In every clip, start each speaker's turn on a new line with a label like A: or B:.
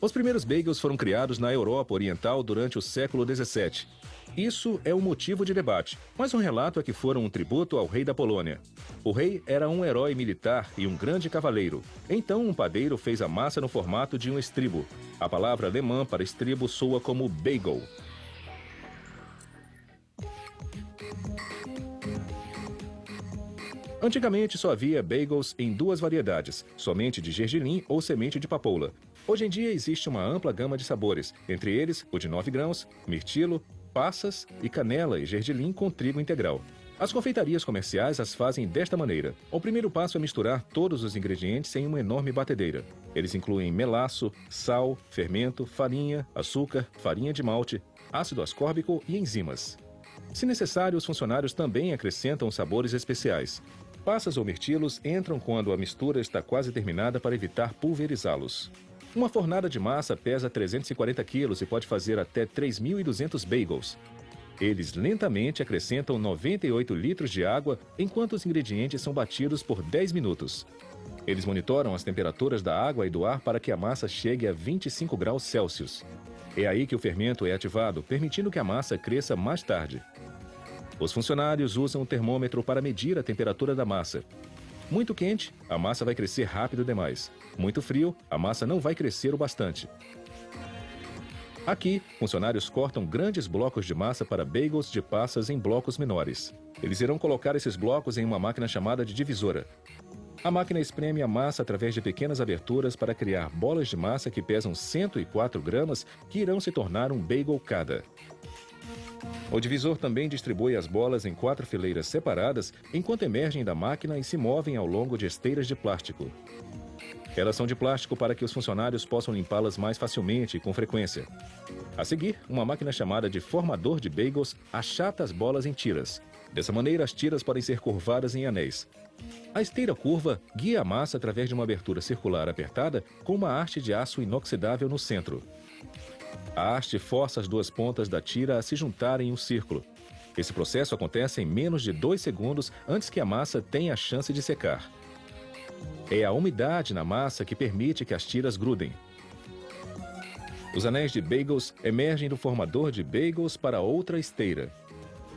A: Os primeiros bagels foram criados na Europa Oriental durante o século XVII. Isso é um motivo de debate, mas um relato é que foram um tributo ao rei da Polônia. O rei era um herói militar e um grande cavaleiro. Então um padeiro fez a massa no formato de um estribo. A palavra alemã para estribo soa como bagel. Antigamente só havia bagels em duas variedades, somente de gergelim ou semente de papoula. Hoje em dia existe uma ampla gama de sabores, entre eles o de 9 grãos, mirtilo, passas e canela e gergelim com trigo integral. As confeitarias comerciais as fazem desta maneira. O primeiro passo é misturar todos os ingredientes em uma enorme batedeira. Eles incluem melaço, sal, fermento, farinha, açúcar, farinha de malte, ácido ascórbico e enzimas. Se necessário, os funcionários também acrescentam sabores especiais. Passas ou mirtilos entram quando a mistura está quase terminada para evitar pulverizá-los. Uma fornada de massa pesa 340 quilos e pode fazer até 3.200 bagels. Eles lentamente acrescentam 98 litros de água enquanto os ingredientes são batidos por 10 minutos. Eles monitoram as temperaturas da água e do ar para que a massa chegue a 25 graus Celsius. É aí que o fermento é ativado, permitindo que a massa cresça mais tarde. Os funcionários usam um termômetro para medir a temperatura da massa. Muito quente, a massa vai crescer rápido demais. Muito frio, a massa não vai crescer o bastante. Aqui, funcionários cortam grandes blocos de massa para bagels de passas em blocos menores. Eles irão colocar esses blocos em uma máquina chamada de divisora. A máquina espreme a massa através de pequenas aberturas para criar bolas de massa que pesam 104 gramas, que irão se tornar um bagel cada. O divisor também distribui as bolas em 4 fileiras separadas, enquanto emergem da máquina e se movem ao longo de esteiras de plástico. Elas são de plástico para que os funcionários possam limpá-las mais facilmente e com frequência. A seguir, uma máquina chamada de formador de bagels achata as bolas em tiras. Dessa maneira, as tiras podem ser curvadas em anéis. A esteira curva guia a massa através de uma abertura circular apertada com uma haste de aço inoxidável no centro. A haste força as duas pontas da tira a se juntarem em um círculo. Esse processo acontece em menos de 2 segundos antes que a massa tenha a chance de secar. É a umidade na massa que permite que as tiras grudem. Os anéis de bagels emergem do formador de bagels para outra esteira.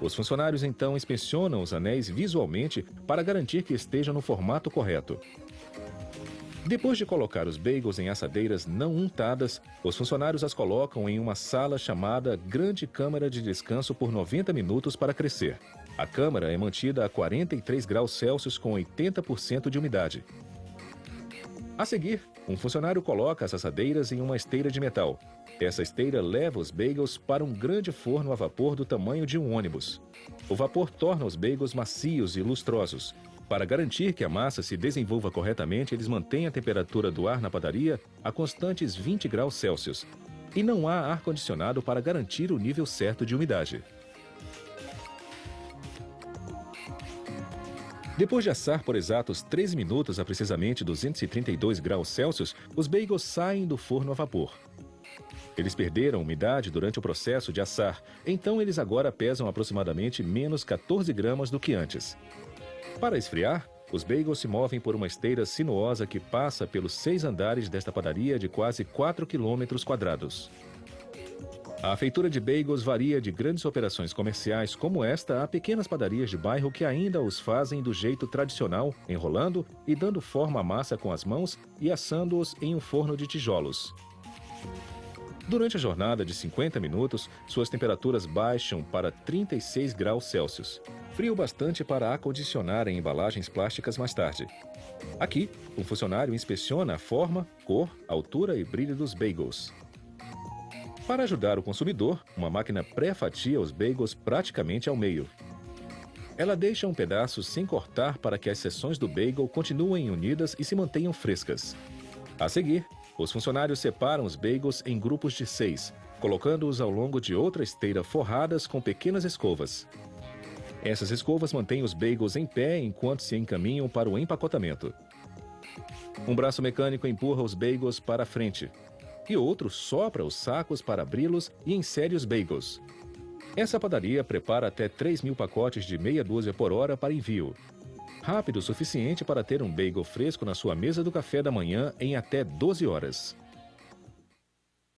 A: Os funcionários então inspecionam os anéis visualmente para garantir que estejam no formato correto. Depois de colocar os bagels em assadeiras não untadas, os funcionários as colocam em uma sala chamada Grande Câmara de Descanso por 90 minutos para crescer. A câmara é mantida a 43 graus Celsius com 80% de umidade. A seguir, um funcionário coloca as assadeiras em uma esteira de metal. Essa esteira leva os bagels para um grande forno a vapor do tamanho de um ônibus. O vapor torna os bagels macios e lustrosos. Para garantir que a massa se desenvolva corretamente, eles mantêm a temperatura do ar na padaria a constantes 20 graus Celsius. E não há ar-condicionado para garantir o nível certo de umidade. Depois de assar por exatos 13 minutos a precisamente 232 graus Celsius, os bagels saem do forno a vapor. Eles perderam umidade durante o processo de assar, então eles agora pesam aproximadamente menos 14 gramas do que antes. Para esfriar, os bagels se movem por uma esteira sinuosa que passa pelos 6 andares desta padaria de quase 4 quilômetros quadrados. A feitura de bagels varia de grandes operações comerciais como esta a pequenas padarias de bairro que ainda os fazem do jeito tradicional, enrolando e dando forma à massa com as mãos e assando-os em um forno de tijolos. Durante a jornada de 50 minutos, suas temperaturas baixam para 36 graus Celsius. Frio bastante para acondicionar em embalagens plásticas mais tarde. Aqui, um funcionário inspeciona a forma, cor, altura e brilho dos bagels. Para ajudar o consumidor, uma máquina pré-fatia os bagels praticamente ao meio. Ela deixa um pedaço sem cortar para que as seções do bagel continuem unidas e se mantenham frescas. A seguir, os funcionários separam os bagels em grupos de 6, colocando-os ao longo de outra esteira forradas com pequenas escovas. Essas escovas mantêm os bagels em pé enquanto se encaminham para o empacotamento. Um braço mecânico empurra os bagels para a frente, e outro sopra os sacos para abri-los e insere os bagels. Essa padaria prepara até 3.000 pacotes de meia dúzia por hora para envio. Rápido o suficiente para ter um bagel fresco na sua mesa do café da manhã em até 12 horas.